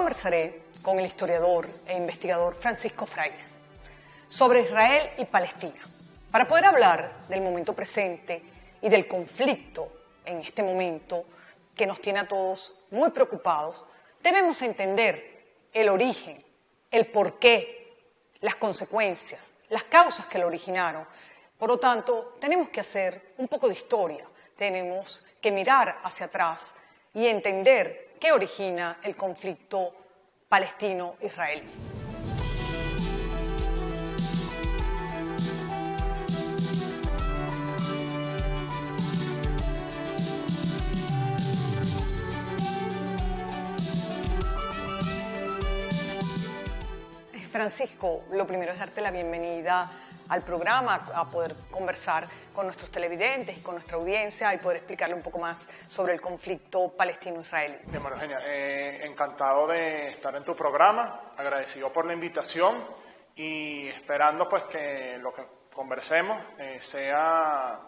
conversaré con el historiador e investigador Francisco Fraiz sobre Israel y Palestina, para poder hablar del momento presente y del conflicto en este momento que nos tiene a todos muy preocupados. Debemos entender el origen, el porqué, las consecuencias, las causas que lo originaron. Por lo tanto, tenemos que hacer un poco de historia, tenemos que mirar hacia atrás y entender qué origina el conflicto palestino-israelí. Francisco, lo primero es darte la bienvenida al programa, a poder conversar con nuestros televidentes y con nuestra audiencia y poder explicarle un poco más sobre el conflicto palestino-israelí. Bien, María Eugenia, encantado de estar en tu programa, agradecido por la invitación y esperando pues que lo que conversemos sea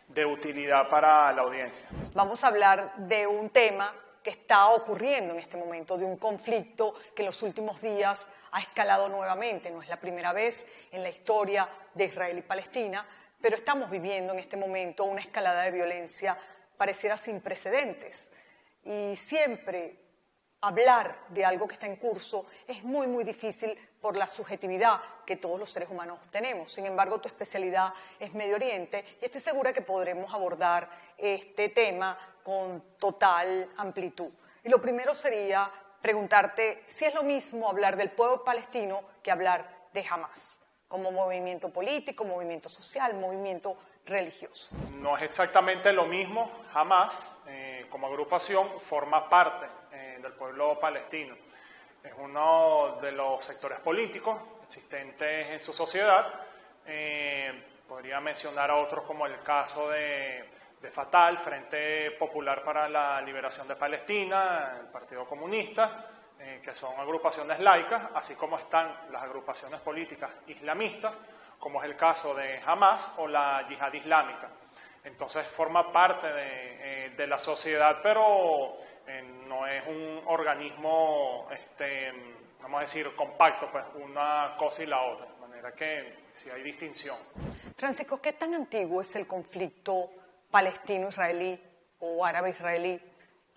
de utilidad para la audiencia. Vamos a hablar de un tema que está ocurriendo en este momento, de un conflicto que en los últimos días ha escalado nuevamente. No es la primera vez en la historia de Israel y Palestina, pero estamos viviendo en este momento una escalada de violencia pareciera sin precedentes. Y siempre hablar de algo que está en curso es muy, muy difícil por la subjetividad que todos los seres humanos tenemos. Sin embargo, tu especialidad es Medio Oriente y estoy segura que podremos abordar este tema con total amplitud. Y lo primero sería preguntarte si es lo mismo hablar del pueblo palestino que hablar de Hamás, como movimiento político, movimiento social, movimiento religioso. No es exactamente lo mismo. Hamás, como agrupación, forma parte del pueblo palestino. Es uno de los sectores políticos existentes en su sociedad. Podría mencionar a otros como el caso de Fatah, el Frente Popular para la Liberación de Palestina, el Partido Comunista, que son agrupaciones laicas, así como están las agrupaciones políticas islamistas, como es el caso de Hamás o la Yihad Islámica. Entonces forma parte de la sociedad, pero no es un organismo, vamos a decir, compacto, pues una cosa y la otra, de manera que sí hay distinción. Francisco, ¿qué tan antiguo es el conflicto palestino-israelí o árabe-israelí?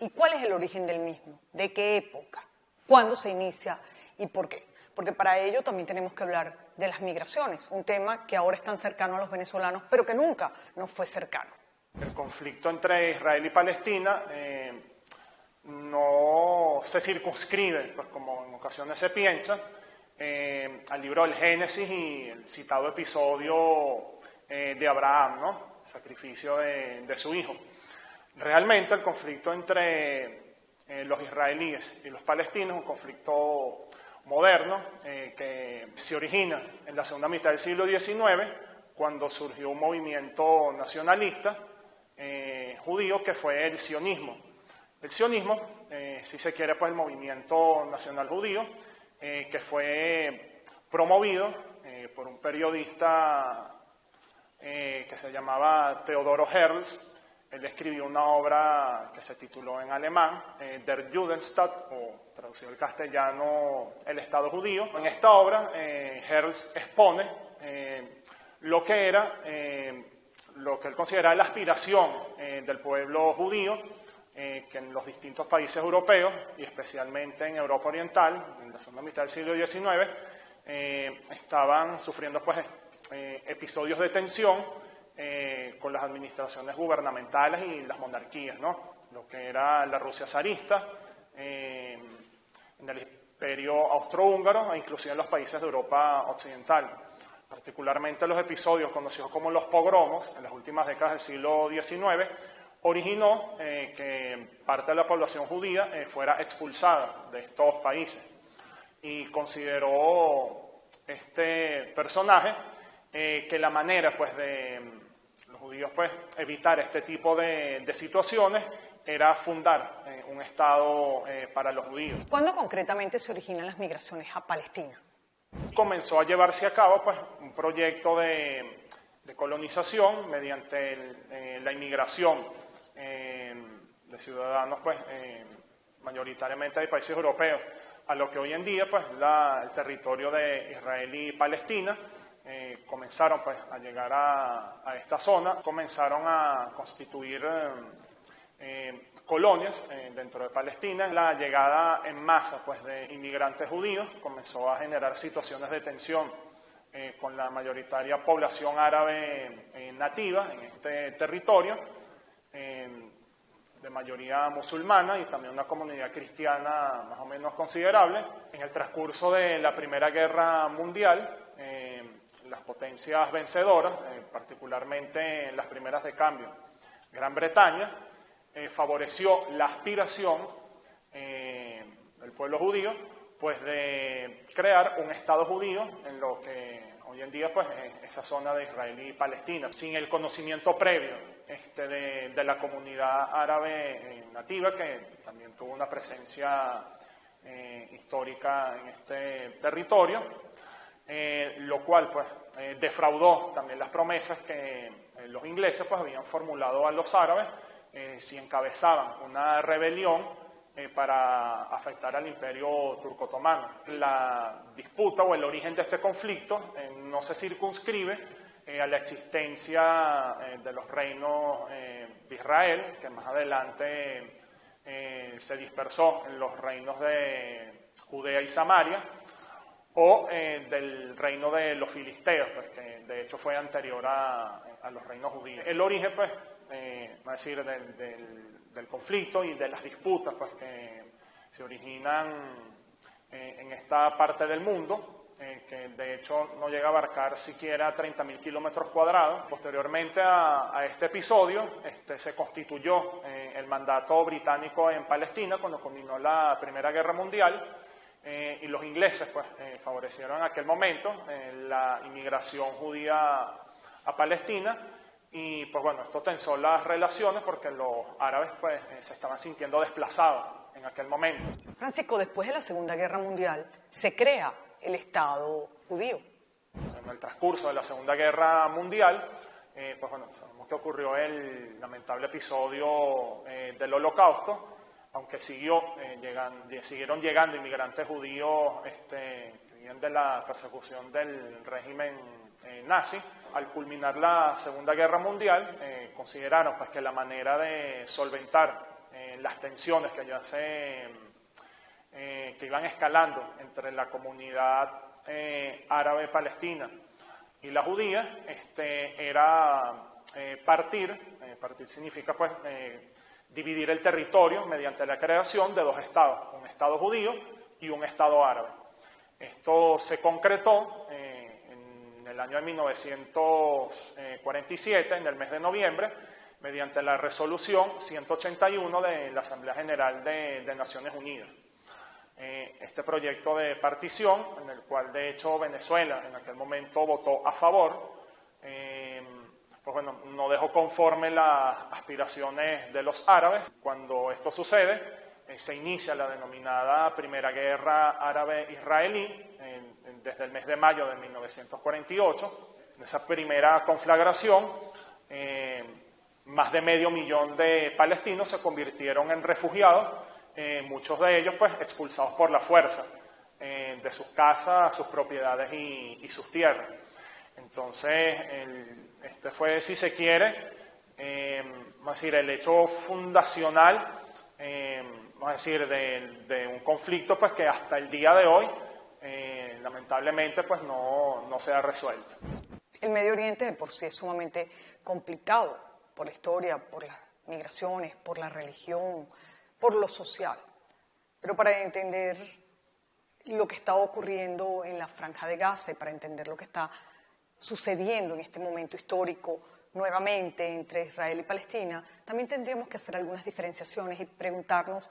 ¿Y cuál es el origen del mismo? ¿De qué época? ¿Cuándo se inicia y por qué? Porque para ello también tenemos que hablar de las migraciones, un tema que ahora es tan cercano a los venezolanos, pero que nunca nos fue cercano. El conflicto entre Israel y Palestina no se circunscribe, pues como en ocasiones se piensa, al libro del Génesis y el citado episodio de Abraham, ¿no? El sacrificio de su hijo. Realmente el conflicto entre los israelíes y los palestinos es un conflicto moderno que se origina en la segunda mitad del siglo XIX, cuando surgió un movimiento nacionalista judío que fue el sionismo. El sionismo, si se quiere, pues el movimiento nacional judío, que fue promovido por un periodista que se llamaba Teodoro Herzl. Él escribió una obra que se tituló en alemán Der Judenstaat, o traducido al castellano, El Estado Judío. En esta obra, Herzl expone lo que él consideraba la aspiración del pueblo judío, que en los distintos países europeos, y especialmente en Europa Oriental, en la segunda mitad del siglo XIX, estaban sufriendo pues, episodios de tensión con las administraciones gubernamentales y las monarquías, ¿no? Lo que era la Rusia zarista, en el Imperio Austrohúngaro e inclusive en los países de Europa Occidental. Particularmente los episodios conocidos como los pogromos en las últimas décadas del siglo XIX originó que parte de la población judía fuera expulsada de estos países, y consideró este personaje que la manera pues, de los judíos pues, evitar este tipo de situaciones era fundar un Estado para los judíos. ¿Cuándo concretamente se originan las migraciones a Palestina? Comenzó a llevarse a cabo pues, un proyecto de colonización mediante la inmigración de ciudadanos pues, mayoritariamente de países europeos, a lo que hoy en día pues el territorio de Israel y Palestina. Comenzaron pues a llegar a esta zona, comenzaron a constituir colonias dentro de Palestina. La llegada en masa pues de inmigrantes judíos comenzó a generar situaciones de tensión con la mayoritaria población árabe nativa en este territorio, de mayoría musulmana y también una comunidad cristiana más o menos considerable. En el transcurso de la Primera Guerra Mundial, las potencias vencedoras, particularmente en las primeras de cambio, Gran Bretaña, favoreció la aspiración del pueblo judío pues de crear un Estado judío en lo que hoy en día pues esa zona de Israel y Palestina, sin el conocimiento previo de la comunidad árabe nativa, que también tuvo una presencia histórica en este territorio, lo cual pues defraudó también las promesas que los ingleses pues habían formulado a los árabes si encabezaban una rebelión para afectar al imperio turco-otomano. La disputa o el origen de este conflicto no se circunscribe a la existencia de los reinos de Israel, que más adelante se dispersó en los reinos de Judea y Samaria, o del reino de los filisteos, pues, que de hecho fue anterior a los reinos judíos. El origen, pues, va a decir, del conflicto y de las disputas pues, que se originan en esta parte del mundo, que de hecho no llega a abarcar siquiera 30.000 kilómetros cuadrados. Posteriormente a este episodio se constituyó el mandato británico en Palestina cuando culminó la Primera Guerra Mundial, y los ingleses pues, favorecieron en aquel momento la inmigración judía a Palestina. Y pues bueno, esto tensó las relaciones porque los árabes pues se estaban sintiendo desplazados en aquel momento. Francisco, después de la Segunda Guerra Mundial se crea el Estado judío. En el transcurso de la Segunda Guerra Mundial, pues bueno, sabemos que ocurrió el lamentable episodio del Holocausto, aunque siguieron llegando inmigrantes judíos que vivían de la persecución del régimen nazi. Al culminar la Segunda Guerra Mundial, consideraron pues, que la manera de solventar las tensiones que ya que iban escalando entre la comunidad árabe palestina y la judía, era partir significa pues dividir el territorio mediante la creación de dos estados, un estado judío y un estado árabe. Esto se concretó en el año de 1947, en el mes de noviembre, mediante la resolución 181 de la Asamblea General de Naciones Unidas. Este proyecto de partición, en el cual de hecho Venezuela en aquel momento votó a favor, pues bueno, no dejó conforme las aspiraciones de los árabes. Cuando esto sucede, se inicia la denominada Primera Guerra Árabe-Israelí, desde el mes de mayo de 1948. En esa primera conflagración, más de 500.000 de palestinos se convirtieron en refugiados, muchos de ellos pues expulsados por la fuerza de sus casas, sus propiedades y sus tierras. Entonces, este fue, si se quiere, vamos a decir, el hecho fundacional, vamos a decir, de un conflicto pues que hasta el día de hoy, lamentablemente, pues no se ha resuelto. El Medio Oriente de por sí es sumamente complicado por la historia, por las migraciones, por la religión, por lo social. Pero para entender lo que está ocurriendo en la Franja de Gaza y para entender lo que está sucediendo en este momento histórico nuevamente entre Israel y Palestina, también tendríamos que hacer algunas diferenciaciones y preguntarnos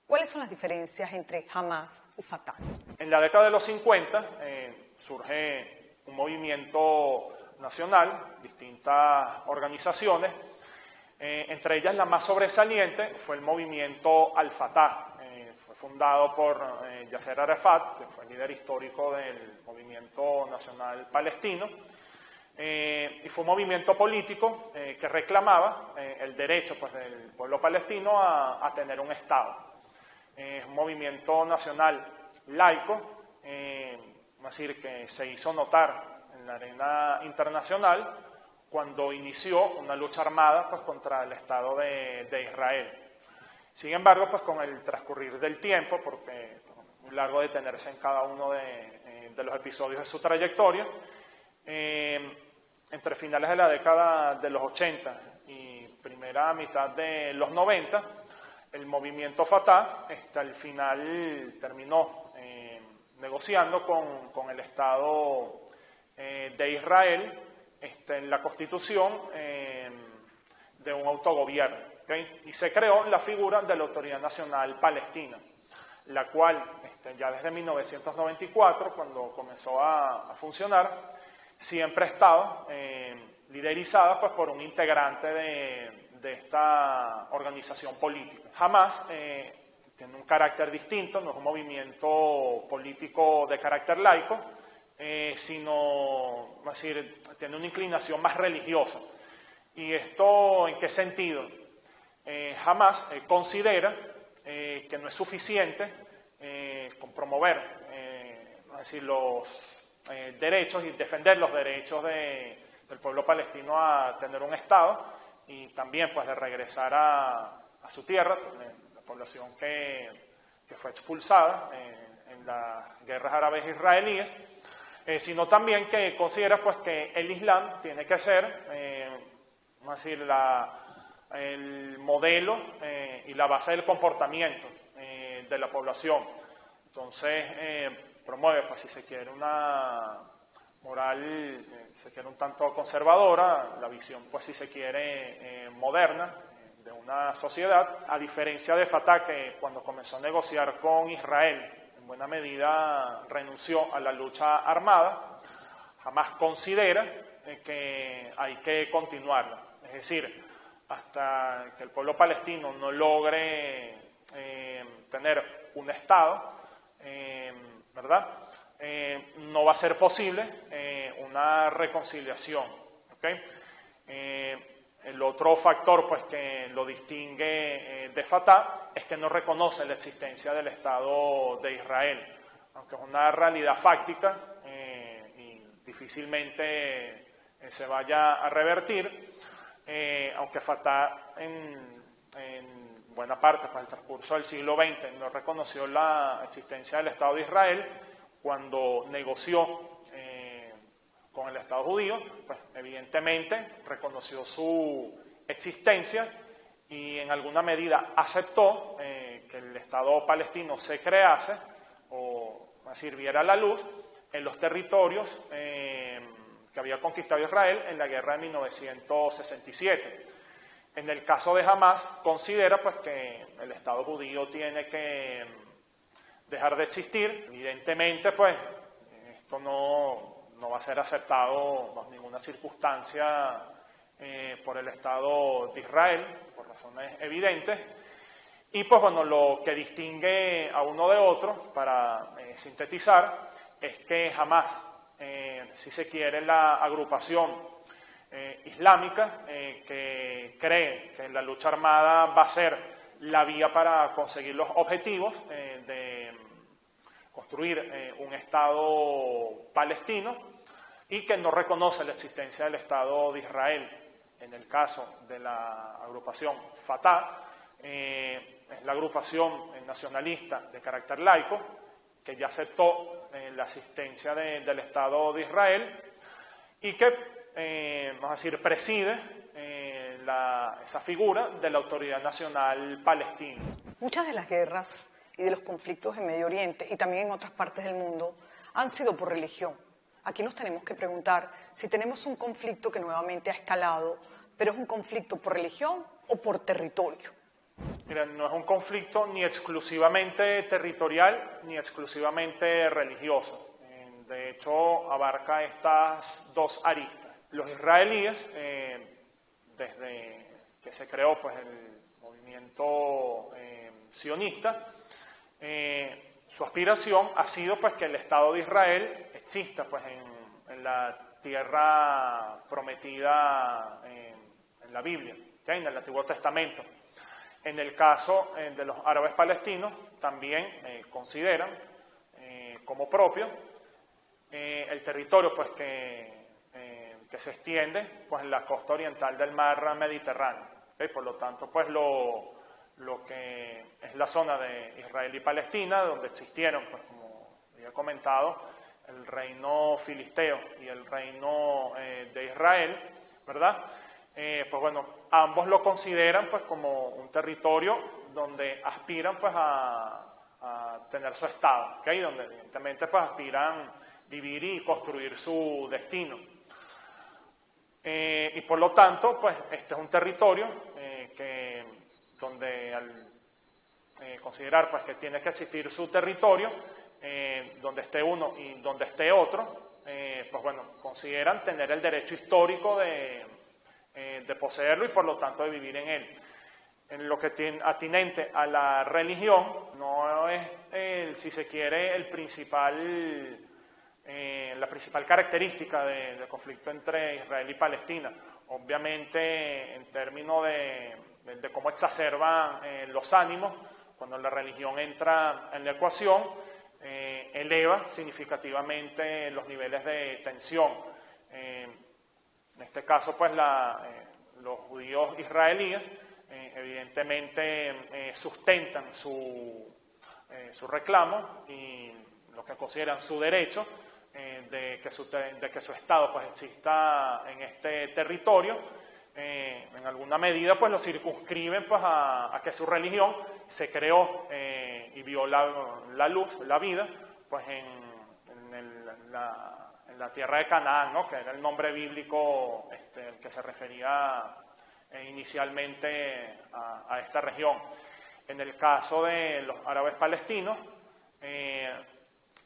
cuáles son las diferencias entre Hamas y Fatah. En la década de los 50 surge un movimiento nacional, distintas organizaciones, entre ellas la más sobresaliente fue el movimiento Al-Fatah. Fue fundado por Yasser Arafat, que fue el líder histórico del movimiento nacional palestino, y fue un movimiento político que reclamaba el derecho pues, del pueblo palestino a tener un Estado. es un movimiento nacional laico, es decir, que se hizo notar en la arena internacional cuando inició una lucha armada pues, contra el Estado de Israel. Sin embargo, pues con el transcurrir del tiempo, porque es muy largo detenerse en cada uno de los episodios de su trayectoria, entre finales de la década de los 80 y primera mitad de los 90, el movimiento Fatah al final terminó negociando con el Estado de Israel en la constitución de un autogobierno, ¿okay? Y se creó la figura de la Autoridad Nacional Palestina, la cual ya desde 1994, cuando comenzó a funcionar, siempre ha estado liderizada pues, por un integrante de esta organización política. Jamás tiene un carácter distinto, no es un movimiento político de carácter laico, sino, es decir, tiene una inclinación más religiosa. ¿Y esto en qué sentido? Jamás considera que no es suficiente con promover es decir, los derechos y defender los derechos del pueblo palestino a tener un Estado y también pues, de regresar a su tierra, la población que fue expulsada en las guerras árabes israelíes, sino también que considera pues, que el Islam tiene que ser vamos a decir, el modelo y la base del comportamiento de la población. Entonces, promueve, pues, si se quiere, una moral, si se quiere, un tanto conservadora, la visión, pues, si se quiere, moderna de una sociedad, a diferencia de Fatah, que cuando comenzó a negociar con Israel, en buena medida renunció a la lucha armada, jamás considera que hay que continuarla. Es decir, hasta que el pueblo palestino no logre tener un Estado, ¿verdad? No va a ser posible una reconciliación, ¿okay? El otro factor pues, que lo distingue de Fatah es que no reconoce la existencia del Estado de Israel, aunque es una realidad fáctica y difícilmente se vaya a revertir, aunque Fatah en buena parte pues, el transcurso del siglo XX no reconoció la existencia del Estado de Israel. Cuando negoció con el Estado judío, pues evidentemente reconoció su existencia y en alguna medida aceptó que el Estado palestino se crease o sirviera a la luz en los territorios que había conquistado Israel en la guerra de 1967. En el caso de Hamás, considera pues, que el Estado judío tiene que dejar de existir. Evidentemente, pues, esto no va a ser aceptado bajo ninguna circunstancia por el Estado de Israel, por razones evidentes. Y, pues, bueno, lo que distingue a uno de otro, para sintetizar, es que Hamás, si se quiere, la agrupación islámica que cree que la lucha armada va a ser la vía para conseguir los objetivos de construir un Estado palestino y que no reconoce la existencia del Estado de Israel. En el caso de la agrupación Fatah, es la agrupación nacionalista de carácter laico que ya aceptó la existencia del Estado de Israel y que vamos a decir, preside esa figura de la Autoridad Nacional Palestina. Muchas de las guerras y de los conflictos en Medio Oriente y también en otras partes del mundo han sido por religión. Aquí nos tenemos que preguntar si tenemos un conflicto que nuevamente ha escalado, pero es un conflicto por religión o por territorio. Mira, no es un conflicto ni exclusivamente territorial ni exclusivamente religioso. De hecho, abarca estas dos aristas. Los israelíes, desde que se creó pues, el movimiento sionista, su aspiración ha sido pues, que el Estado de Israel exista pues, en la tierra prometida en la Biblia, ¿okay? En el Antiguo Testamento. En el caso de los árabes palestinos, también consideran como propio el territorio pues, que se extiende pues, en la costa oriental del mar Mediterráneo. ¿Okay? Por lo tanto, pues, lo que es la zona de Israel y Palestina, donde existieron, pues, como ya he comentado, el reino filisteo y el reino de Israel, ¿verdad? Pues bueno, ambos lo consideran pues como un territorio donde aspiran pues a tener su estado, ¿okay? Donde evidentemente pues aspiran vivir y construir su destino. Y por lo tanto, pues este es un territorio donde al considerar pues que tiene que existir su territorio, donde esté uno y donde esté otro, pues bueno, consideran tener el derecho histórico de poseerlo y por lo tanto de vivir en él. En lo que tiene atinente a la religión, no es, si se quiere, la principal característica del conflicto entre Israel y Palestina. Obviamente, en términos de cómo exacerban los ánimos, cuando la religión entra en la ecuación, eleva significativamente los niveles de tensión. En este caso, pues, los judíos israelíes evidentemente sustentan su reclamo y lo que consideran su derecho de que su Estado pues, exista en este territorio. En alguna medida, pues, lo circunscriben pues, a que su religión se creó y vio la luz, la vida, pues, en la tierra de Canaán, ¿no? Que era el nombre bíblico el que se refería inicialmente a esta región. En el caso de los árabes palestinos,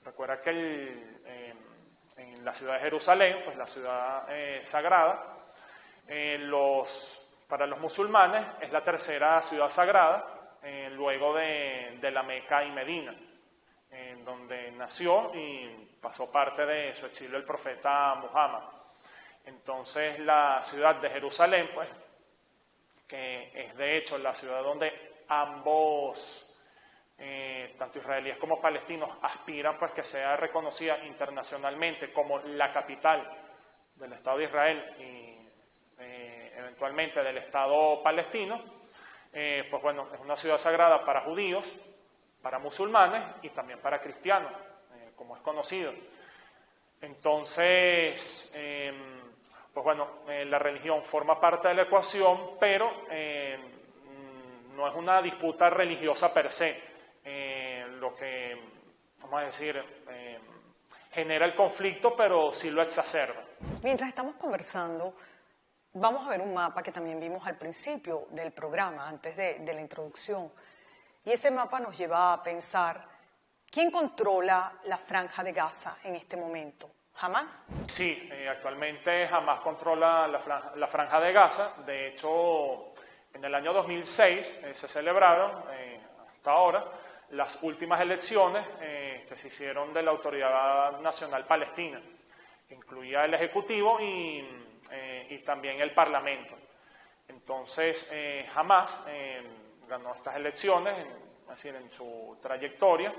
recuerda que en la ciudad de Jerusalén, pues la ciudad sagrada, para los musulmanes es la tercera ciudad sagrada, luego de la Meca y Medina, en donde nació y pasó parte de su exilio el profeta Muhammad. Entonces la ciudad de Jerusalén, pues, que es de hecho la ciudad donde ambos, tanto israelíes como palestinos, aspiran pues que sea reconocida internacionalmente como la capital del Estado de Israel y eventualmente del Estado palestino, pues bueno, es una ciudad sagrada para judíos, para musulmanes y también para cristianos, como es conocido. Entonces, pues bueno, la religión forma parte de la ecuación, pero no es una disputa religiosa per se. Lo que, vamos a decir, genera el conflicto, pero sí lo exacerba. Mientras estamos conversando, vamos a ver un mapa que también vimos al principio del programa, antes de la introducción. Y ese mapa nos lleva a pensar, ¿quién controla la Franja de Gaza en este momento? ¿Hamás? Sí, actualmente Hamás controla la Franja de Gaza. De hecho, en el año 2006 se celebraron, hasta ahora, las últimas elecciones que se hicieron de la Autoridad Nacional Palestina. Incluía el Ejecutivo y también el Parlamento. Entonces, Hamás ganó estas elecciones, es decir, en su trayectoria,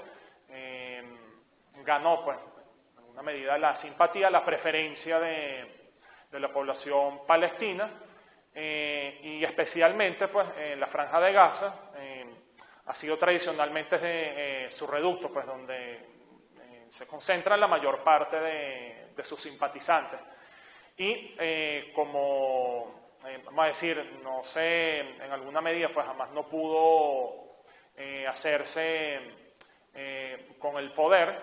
ganó, pues, en alguna medida la simpatía, la preferencia de la población palestina y especialmente, pues, la Franja de Gaza ha sido tradicionalmente su reducto, pues, donde se concentran la mayor parte de sus simpatizantes. Y como, vamos a decir, no sé, en alguna medida, pues jamás no pudo hacerse con el poder,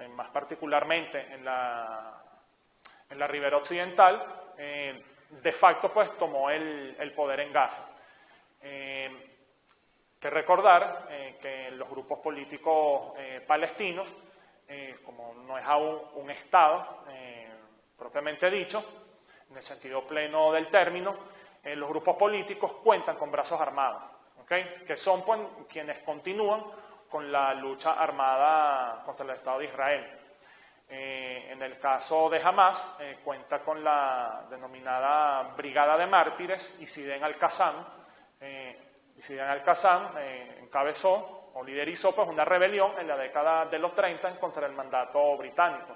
más particularmente en la ribera occidental, de facto, pues tomó el poder en Gaza. Que recordar que los grupos políticos palestinos, como no es aún un Estado propiamente dicho, en el sentido pleno del término, los grupos políticos cuentan con brazos armados, ¿okay? Que son, pues, quienes continúan con la lucha armada contra el Estado de Israel. En el caso de Hamás, cuenta con la denominada Brigada de Mártires y Siden al-Qassam, Y Ziad al-Qassam encabezó o liderizó pues, una rebelión en la década de los 30 contra el mandato británico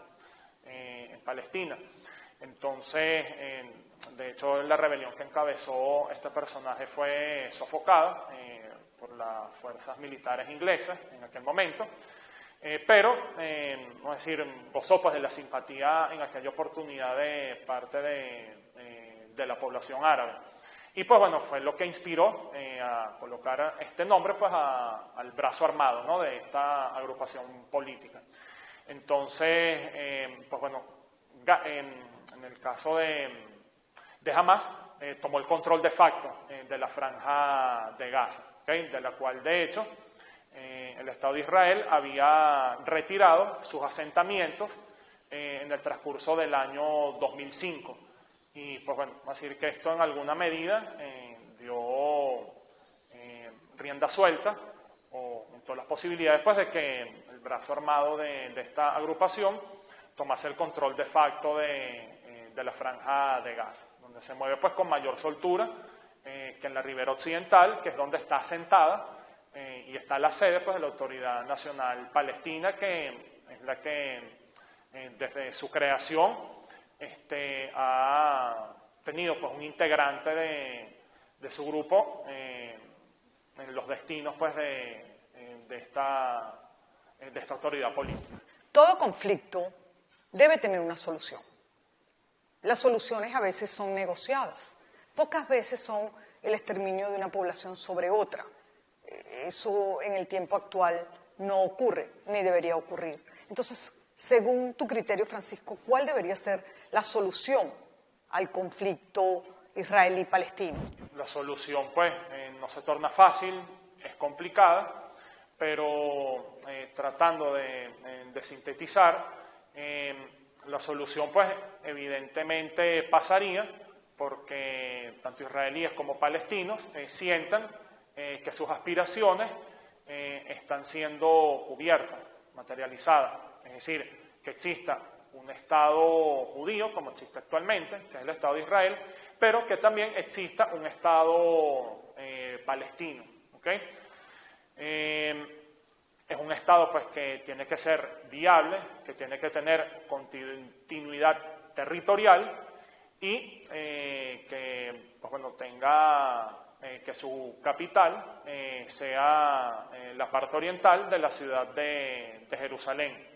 en Palestina. Entonces, de hecho, la rebelión que encabezó este personaje fue sofocada por las fuerzas militares inglesas en aquel momento, pero, vamos a decir, gozó pues, de la simpatía en aquella oportunidad de parte de la población árabe. Y pues bueno, fue lo que inspiró a colocar este nombre pues, al brazo armado, ¿no?, de esta agrupación política. Entonces, pues bueno, en el caso de Hamas, tomó el control de facto de la franja de Gaza, ¿okay?, de la cual de hecho el Estado de Israel había retirado sus asentamientos en el transcurso del año 2005. Y pues bueno, vamos a decir que esto en alguna medida dio rienda suelta o todas las posibilidades pues, de que el brazo armado de esta agrupación tomase el control de facto de la franja de Gaza, donde se mueve pues, con mayor soltura que en la ribera occidental, que es donde está asentada y está la sede pues, de la Autoridad Nacional Palestina, que es la que desde su creación ha tenido pues, un integrante de su grupo en los destinos pues, de esta autoridad política. Todo conflicto debe tener una solución. Las soluciones a veces son negociadas, pocas veces son el exterminio de una población sobre otra. Eso en el tiempo actual no ocurre, ni debería ocurrir. Entonces, según tu criterio, Francisco, ¿cuál debería ser la solución al conflicto israelí-palestino? La solución, pues, no se torna fácil, es complicada, pero tratando de sintetizar, la solución, pues, evidentemente pasaría porque tanto israelíes como palestinos sientan que sus aspiraciones están siendo cubiertas, materializadas. Es decir, que exista un Estado judío, como existe actualmente, que es el Estado de Israel, pero que también exista un Estado palestino. ¿Okay? Es un Estado pues, que tiene que ser viable, que tiene que tener continuidad territorial y que pues, bueno, tenga que su capital sea la parte oriental de la ciudad de Jerusalén.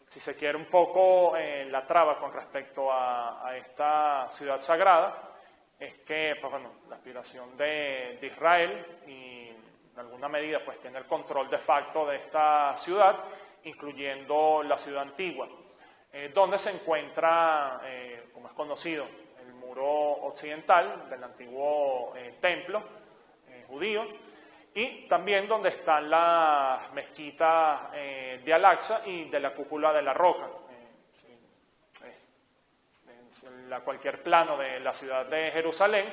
Si se quiere un poco la traba con respecto a esta ciudad sagrada, es que pues, bueno, la aspiración de Israel y en alguna medida pues, tiene el control de facto de esta ciudad, incluyendo la ciudad antigua, donde se encuentra, como es conocido, el muro occidental del antiguo templo judío, y también donde están las mezquitas de Al-Aqsa y de la Cúpula de la Roca. En cualquier plano de la ciudad de Jerusalén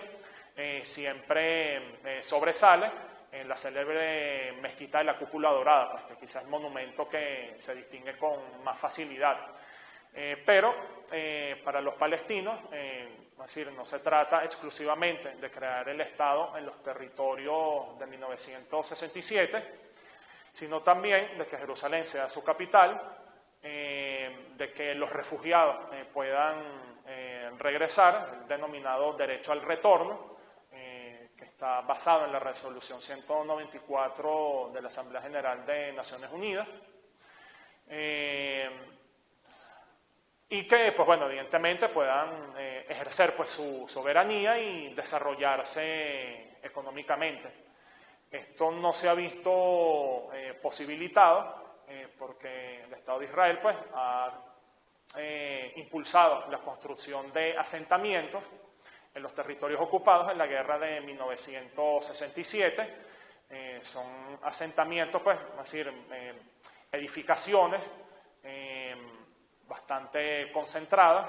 siempre sobresale en la célebre mezquita de la Cúpula Dorada, pues, que quizás es el monumento que se distingue con más facilidad. Pero para los palestinos, es decir, no se trata exclusivamente de crear el Estado en los territorios de 1967, sino también de que Jerusalén sea su capital, de que los refugiados puedan regresar, el denominado derecho al retorno, que está basado en la resolución 194 de la Asamblea General de Naciones Unidas, y que, pues bueno, evidentemente puedan ejercer pues, su soberanía y desarrollarse económicamente. Esto no se ha visto posibilitado porque el Estado de Israel pues, ha impulsado la construcción de asentamientos en los territorios ocupados en la guerra de 1967. Son asentamientos, pues, es decir, edificaciones bastante concentradas,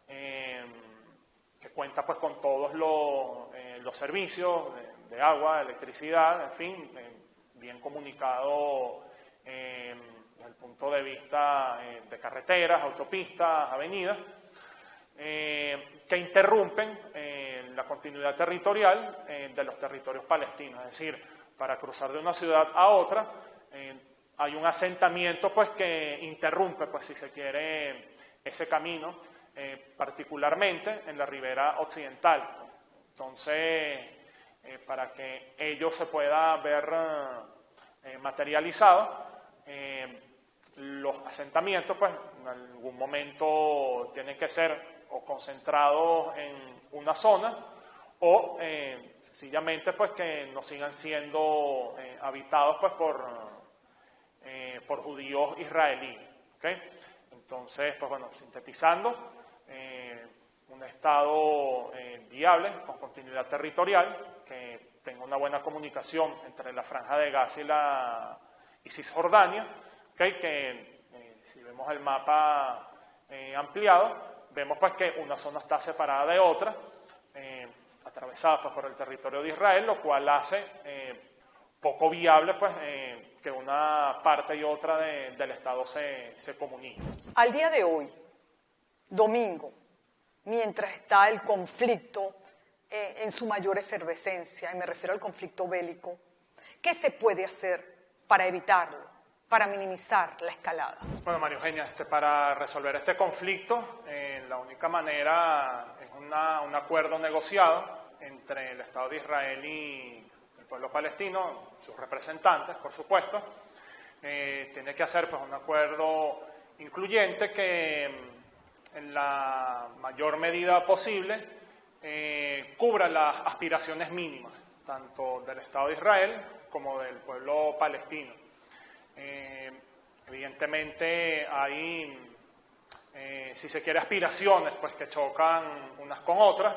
que cuenta pues, con todos los servicios de agua, electricidad, en fin, bien comunicado desde el punto de vista de carreteras, autopistas, avenidas, que interrumpen la continuidad territorial de los territorios palestinos. Es decir, para cruzar de una ciudad a otra, hay un asentamiento pues, que interrumpe, pues, si se quiere, ese camino, particularmente en la ribera occidental. Entonces, para que ello se pueda ver materializado, los asentamientos, pues, en algún momento tienen que ser o concentrados en una zona o sencillamente pues, que no sigan siendo habitados pues, por judíos israelíes. ¿Okay? Entonces, pues, bueno, sintetizando, un Estado viable, con continuidad territorial, que tenga una buena comunicación entre la Franja de Gaza y Cisjordania, ¿okay? Que si vemos el mapa ampliado, vemos pues, que una zona está separada de otra, atravesada pues, por el territorio de Israel, lo cual hace poco viable pues, que una parte y otra del Estado se comuniquen. Al día de hoy, domingo, mientras está el conflicto en su mayor efervescencia, y me refiero al conflicto bélico, ¿qué se puede hacer para evitarlo, para minimizar la escalada? Bueno, María Eugenia, para resolver este conflicto, la única manera es un acuerdo negociado entre el Estado de Israel y el pueblo palestino, sus representantes, por supuesto. Tiene que hacer pues, un acuerdo incluyente que en la mayor medida posible cubra las aspiraciones mínimas, tanto del Estado de Israel como del pueblo palestino. Evidentemente hay, si se quiere, aspiraciones pues, que chocan unas con otras,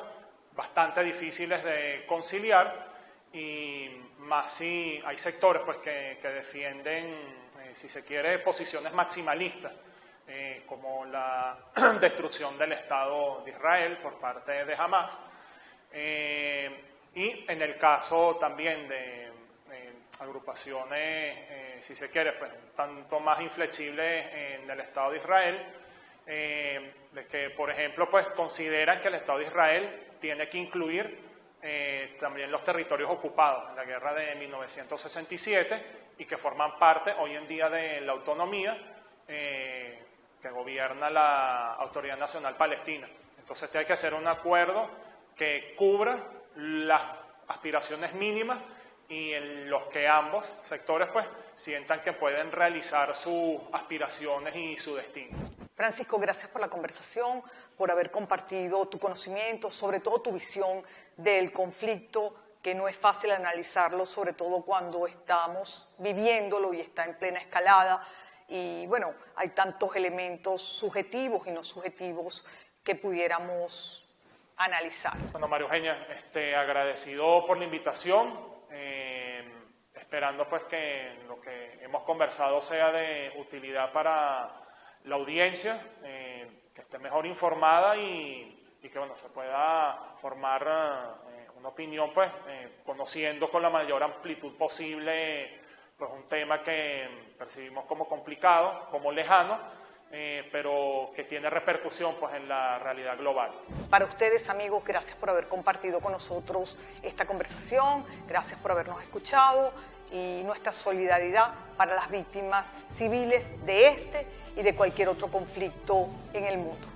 bastante difíciles de conciliar, y más si hay sectores pues, que defienden, si se quiere, posiciones maximalistas, como la destrucción del Estado de Israel por parte de Hamas, y en el caso también de agrupaciones, si se quiere, pues, tanto más inflexibles en el Estado de Israel, de que, por ejemplo, pues, consideran que el Estado de Israel tiene que incluir también los territorios ocupados en la guerra de 1967 y que forman parte hoy en día de la autonomía que gobierna la Autoridad Nacional Palestina. Entonces hay que hacer un acuerdo que cubra las aspiraciones mínimas y en los que ambos sectores pues, sientan que pueden realizar sus aspiraciones y su destino. Francisco, gracias por la conversación, por haber compartido tu conocimiento, sobre todo tu visión del conflicto, que no es fácil analizarlo, sobre todo cuando estamos viviéndolo y está en plena escalada. Y bueno, hay tantos elementos subjetivos y no subjetivos que pudiéramos analizar. Bueno, María Eugenia, agradecido por la invitación, esperando pues que lo que hemos conversado sea de utilidad para la audiencia, que esté mejor informada y que bueno, se pueda formar una opinión pues, conociendo con la mayor amplitud posible pues, un tema que percibimos como complicado, como lejano, pero que tiene repercusión pues, en la realidad global. Para ustedes, amigos, gracias por haber compartido con nosotros esta conversación, gracias por habernos escuchado y nuestra solidaridad para las víctimas civiles de este y de cualquier otro conflicto en el mundo.